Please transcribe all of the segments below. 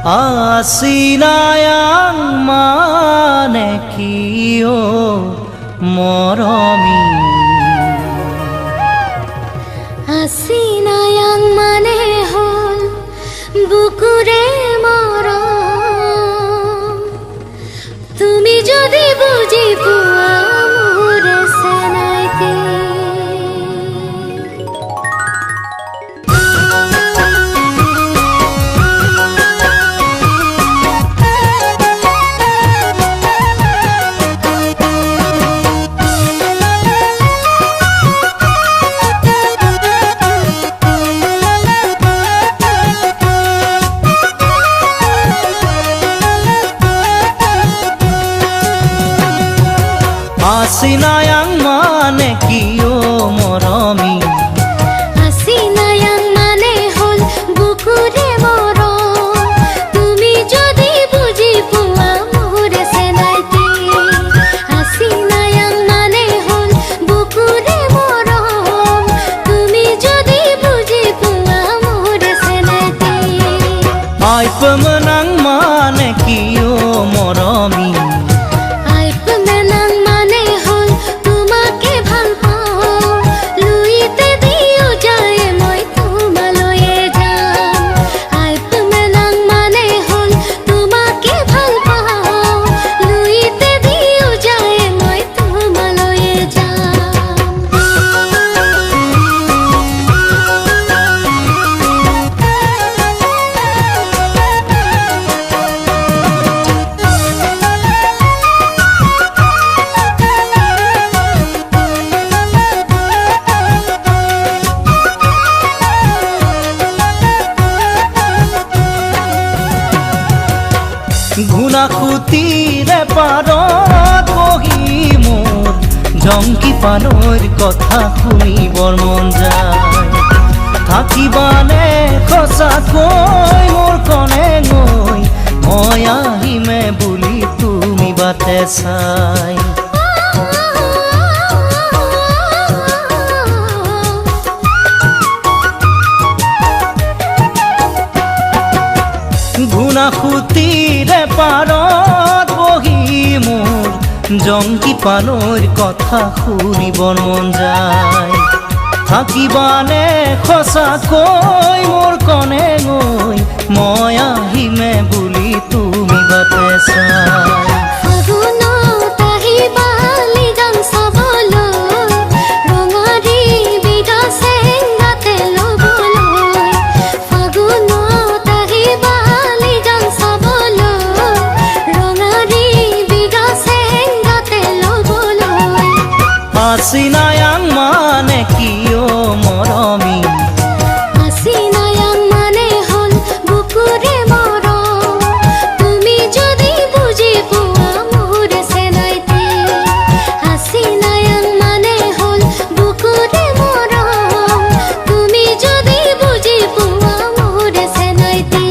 Asinayang manekiyo moromi Asinayang mane hol bukure morom Tumi jodi buji puwa mure senaite Asinayang manekiyo moromi Asinayang mane hol bukure morom Tumi jodi buji puwa mure senaite Asinayang mane hol bukure morom Tumi jodi buji puwa mure senaite Ay pemenang manekiyo moromi ঘুনা খুতিরে পাৰত বহি মোৰ জংকি পানৰ কথা শুনিবৰ মন যায় থাকিবানে সঁচাকৈ মোৰ কনে গৈ মই আহিমে বুলি তুমি বাটে চাই ঘুনা খুতিৰে পাৰত বহি মোৰ জংকি পানৰ কথা শুনিবৰ মন যায় থাকিবানে সঁচাকৈ মোৰ কনে গৈ মই আহিমে বুলি তুমি বাটে চাই Asinayang manekiyo moromi Asinayang mane hol bukure morom Tumi jodi buji puwa mure senaite Asinayang mane hol bukure morom Tumi jodi buji puwa mure senaite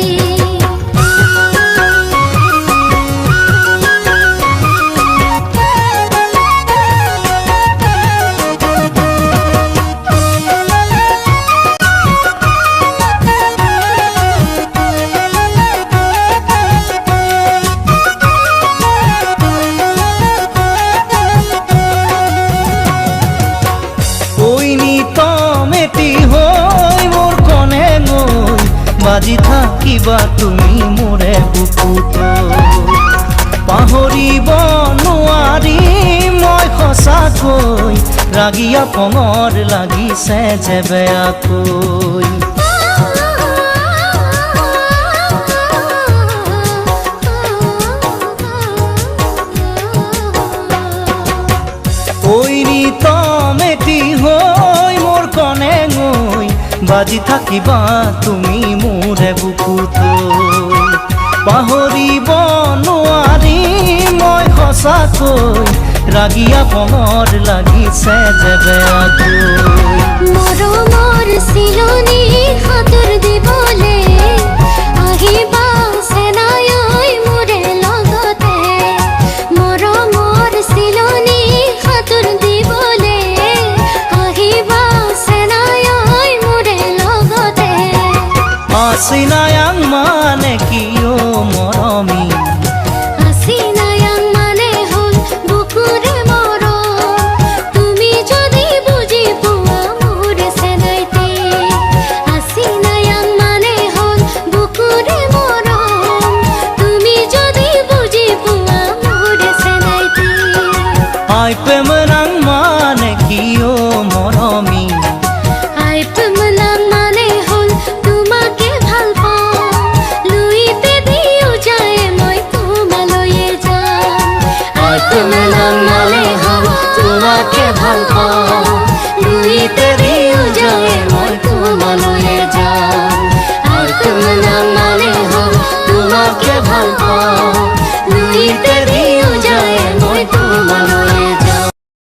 বাজি থাকিবা তুমি মোৰে বুকুত পাহৰিব নোৱাৰি মই সঁচাকৈ ৰাগিয়া পঙৰ লাগিছে যে বেয়াকৈ মেটি হৈ মোৰ কনে গৈ বাজি থাকিবা তুমি মোৰে বুকুত পাহৰিব নোৱাৰি মই সঁচাকৈ ৰাগিয়া পঙৰ লাগিছে যে বেয়াকৈ মৰমৰ চিলনি সাঁতোৰ দিবলে আহিবা সেনাই মোৰে লগতে মৰমৰ চিলনি সাঁতোৰ দিবলে আহিবা সেনাই মোৰে লগতে আছিনা